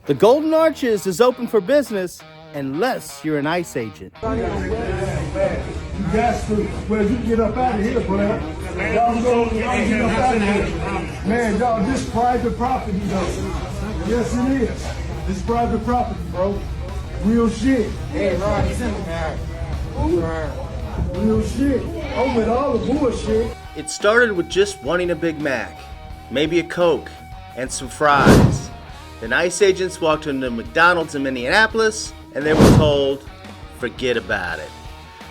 The Golden Arches is open for business unless you're an ICE agent. You got to, well, you get up out of here, bro. Y'all go, get up out of here. Man, y'all, this private property, though. Yes, it is. This private property, bro. Real shit. Hey, Ron, he's in there. Real shit. I'm with all the bullshit. It started with just wanting a Big Mac, maybe a Coke, and some fries. Then ICE agents walked into McDonald's in Minneapolis, and they were told, forget about it.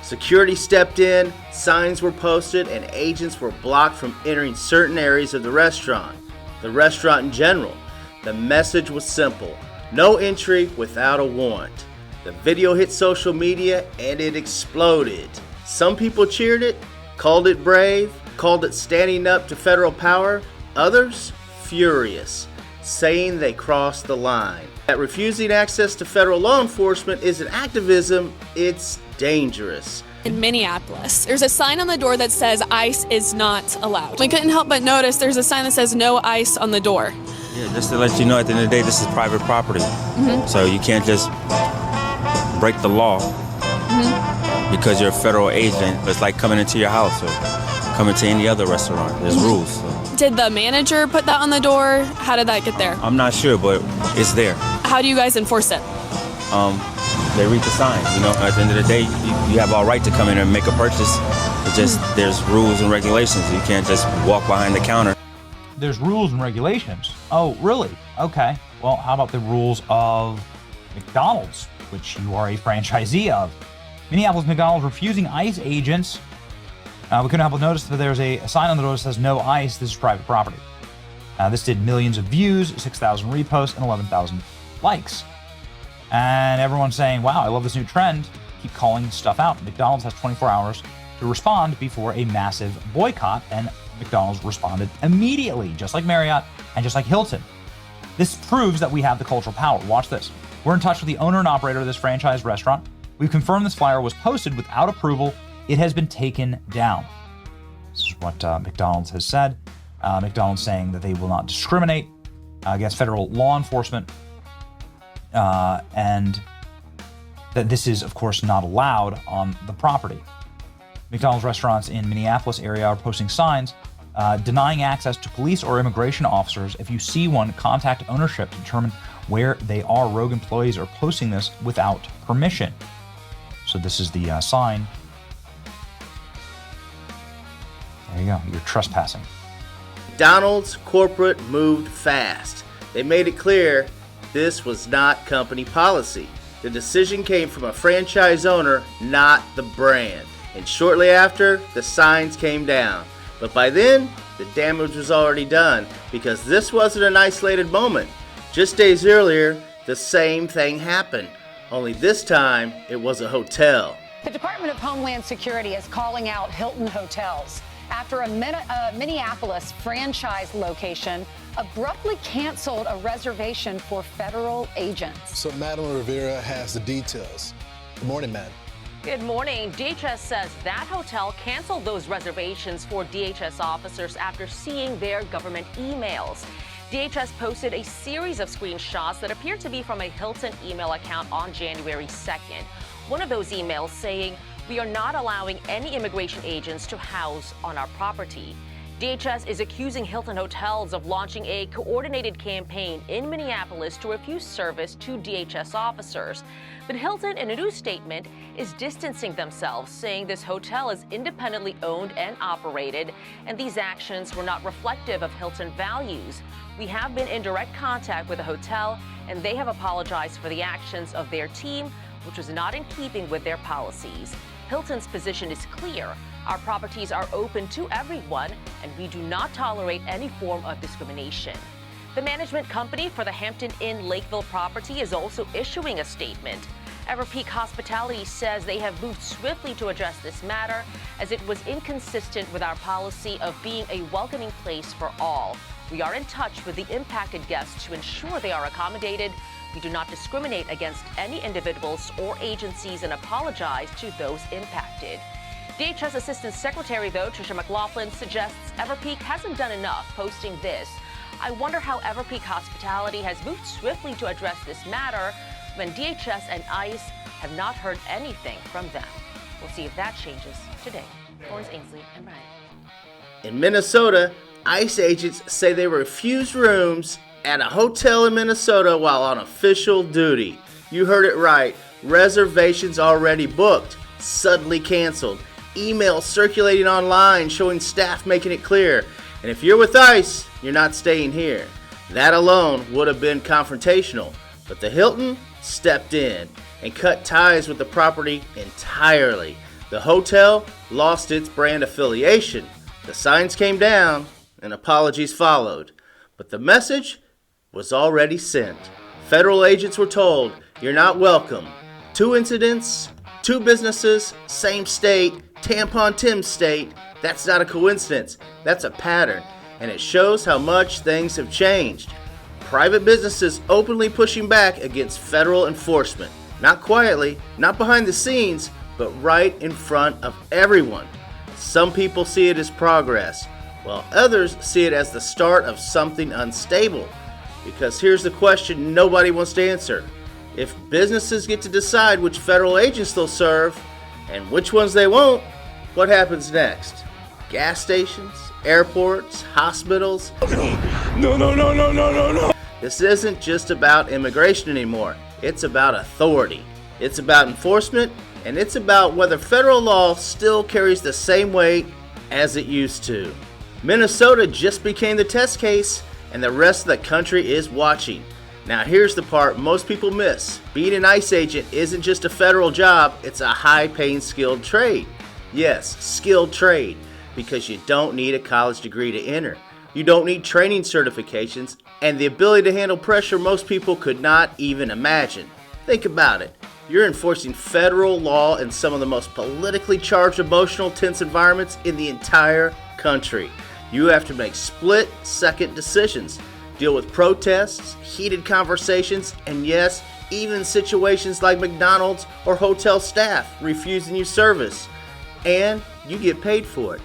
Security stepped in, signs were posted, and agents were blocked from entering certain areas of the restaurant in general. The message was simple: no entry without a warrant. The video hit social media and it exploded. Some people cheered it, called it brave, called it standing up to federal power. Others, furious, saying they crossed the line. That refusing access to federal law enforcement isn't activism, it's dangerous. In Minneapolis, there's a sign on the door that says ICE is not allowed. We couldn't help but notice there's a sign that says no ICE on the door. Yeah, just to let you know, at the end of the day, this is private property. So you can't just break the law because you're a federal agent. It's like coming into your house or coming to any other restaurant. There's rules. So. Did the manager put that on the door? How did that get there? I'm not sure, but it's there. How do you guys enforce it? They read the sign. You know, at the end of the day, you have all right to come in and make a purchase. It's just there's rules and regulations. You can't just walk behind the counter. There's rules and regulations. Oh, really? Okay. Well, how about the rules of McDonald's, which you are a franchisee of? Minneapolis McDonald's refusing ICE agents. We couldn't help but notice that there's a sign on the door that says no ICE. This is private property. This did millions of views, 6,000 reposts, and 11,000 likes. And everyone's saying, wow, I love this new trend. Keep calling stuff out. McDonald's has 24 hours to respond before a massive boycott, and McDonald's responded immediately, just like Marriott and just like Hilton. This proves that we have the cultural power. Watch this. We're in touch with the owner and operator of this franchise restaurant. We've confirmed this flyer was posted without approval. It has been taken down. This is what McDonald's has said. McDonald's saying that they will not discriminate against federal law enforcement, and that this is, of course, not allowed on the property. McDonald's restaurants in Minneapolis area are posting signs denying access to police or immigration officers. If you see one, contact ownership to determine where they are. Rogue employees are posting this without permission. So this is the sign. There you go. You're trespassing. McDonald's corporate moved fast. They made it clear this was not company policy. The decision came from a franchise owner, not the brand. And shortly after, the signs came down. But by then, the damage was already done, because this wasn't an isolated moment. Just days earlier, the same thing happened. Only this time, it was a hotel. The Department of Homeland Security is calling out Hilton Hotels after a Minneapolis franchise location abruptly canceled a reservation for federal agents. So Madam Rivera has the details. Good morning, Madam. Good morning. DHS says that hotel canceled those reservations for DHS officers after seeing their government emails. DHS posted a series of screenshots that appear to be from a Hilton email account on January 2nd. One of those emails saying, "We are not allowing any immigration agents to house on our property." DHS is accusing Hilton Hotels of launching a coordinated campaign in Minneapolis to refuse service to DHS officers. But Hilton, in a new statement, is distancing themselves, saying this hotel is independently owned and operated, and these actions were not reflective of Hilton values. "We have been in direct contact with the hotel, and they have apologized for the actions of their team, which was not in keeping with their policies. Hilton's position is clear. Our properties are open to everyone, and we do not tolerate any form of discrimination." The management company for the Hampton Inn Lakeville property is also issuing a statement. Everpeak Hospitality says they have moved swiftly to address this matter, as it was inconsistent with our policy of being a welcoming place for all. "We are in touch with the impacted guests to ensure they are accommodated. We do not discriminate against any individuals or agencies and apologize to those impacted." DHS Assistant Secretary, though, Tricia McLaughlin, suggests Everpeak hasn't done enough, posting this. I wonder how Everpeak Hospitality has moved swiftly to address this matter when DHS and ICE have not heard anything from them. We'll see if that changes today. Lawrence Ainsley and Ryan. In Minnesota, ICE agents say they refused rooms at a hotel in Minnesota while on official duty. You heard it right. Reservations already booked, suddenly canceled. Emails circulating online showing staff making it clear. And if you're with ICE, you're not staying here. That alone would have been confrontational. But the Hilton stepped in and cut ties with the property entirely. The hotel lost its brand affiliation. The signs came down and apologies followed. But the message was already sent. Federal agents were told, you're not welcome. 2 incidents, 2 businesses, same state, Tampon Tim state. That's not a coincidence. That's a pattern. And it shows how much things have changed. Private businesses openly pushing back against federal enforcement. Not quietly, not behind the scenes, but right in front of everyone. Some people see it as progress, while others see it as the start of something unstable. Because here's the question nobody wants to answer. If businesses get to decide which federal agents they'll serve and which ones they won't, what happens next? Gas stations, airports, hospitals? No. This isn't just about immigration anymore. It's about authority. It's about enforcement, and it's about whether federal law still carries the same weight as it used to. Minnesota just became the test case, and the rest of the country is watching. Now here's the part most people miss. Being an ICE agent isn't just a federal job, it's a high-paying skilled trade. Yes, skilled trade, because you don't need a college degree to enter. You don't need training certifications, and the ability to handle pressure most people could not even imagine. Think about it. You're enforcing federal law in some of the most politically charged, emotional, tense environments in the entire country. You have to make split-second decisions, deal with protests, heated conversations, and yes, even situations like McDonald's or hotel staff refusing you service. And you get paid for it.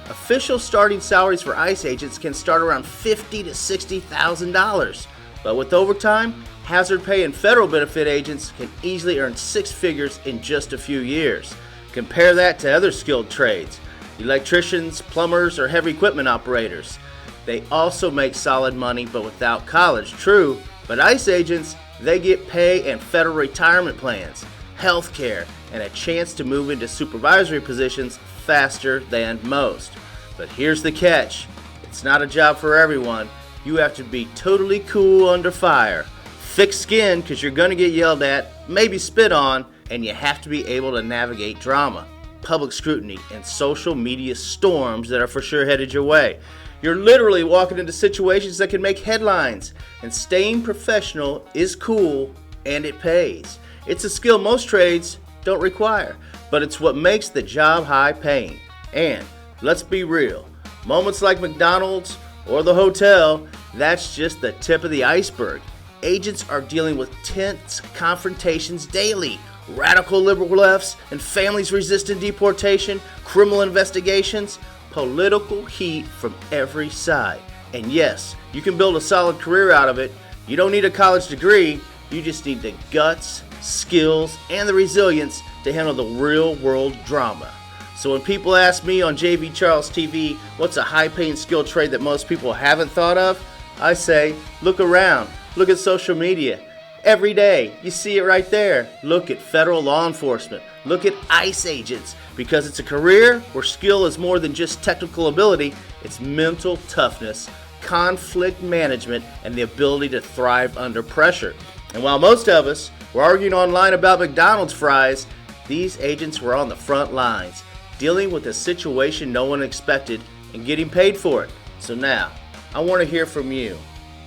Official starting salaries for ICE agents can start around $50,000 to $60,000. But with overtime, hazard pay and federal benefit agents can easily earn 6 figures in just a few years. Compare that to other skilled trades. Electricians, plumbers, or heavy equipment operators. They also make solid money but without college, true, but ICE agents, they get pay and federal retirement plans, health care, and a chance to move into supervisory positions faster than most. But here's the catch, it's not a job for everyone. You have to be totally cool under fire, thick skin because you're going to get yelled at, maybe spit on, and you have to be able to navigate drama, public scrutiny, and social media storms that are for sure headed your way. You're literally walking into situations that can make headlines, and staying professional is cool and it pays. It's a skill most trades don't require, but it's what makes the job high paying. And let's be real, moments like McDonald's or the hotel, that's just the tip of the iceberg. Agents are dealing with tense confrontations daily. Radical liberal lefts and families resisting deportation, criminal investigations, political heat from every side. And yes, you can build a solid career out of it. You don't need a college degree, you just need the guts, skills, and the resilience to handle the real world drama. So when people ask me on JV Charles TV, what's a high-paying skill trade that most people haven't thought of? I say, look around, look at social media. Every day, you see it right there. Look at federal law enforcement. Look at ICE agents, because it's a career where skill is more than just technical ability, it's mental toughness, conflict management, and the ability to thrive under pressure. And while most of us were arguing online about McDonald's fries, these agents were on the front lines, dealing with a situation no one expected and getting paid for it. So now, I want to hear from you.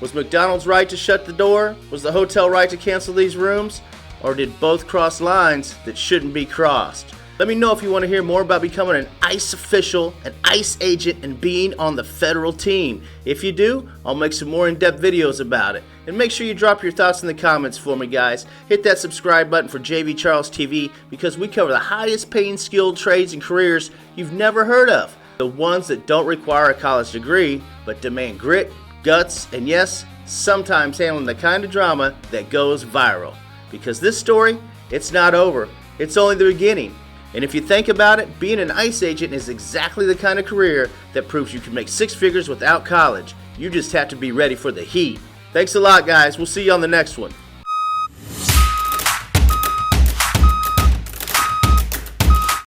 Was McDonald's right to shut the door? Was the hotel right to cancel these rooms? Or did both cross lines that shouldn't be crossed? Let me know if you want to hear more about becoming an ICE official, an ICE agent, and being on the federal team. If you do, I'll make some more in-depth videos about it. And make sure you drop your thoughts in the comments for me, guys. Hit that subscribe button for JV Charles TV, because we cover the highest paying skilled trades and careers you've never heard of. The ones that don't require a college degree, but demand grit, guts, and yes, sometimes handling the kind of drama that goes viral. Because this story, it's not over. It's only the beginning. And if you think about it, being an ICE agent is exactly the kind of career that proves you can make six figures without college. You just have to be ready for the heat. Thanks a lot, guys. We'll see you on the next one.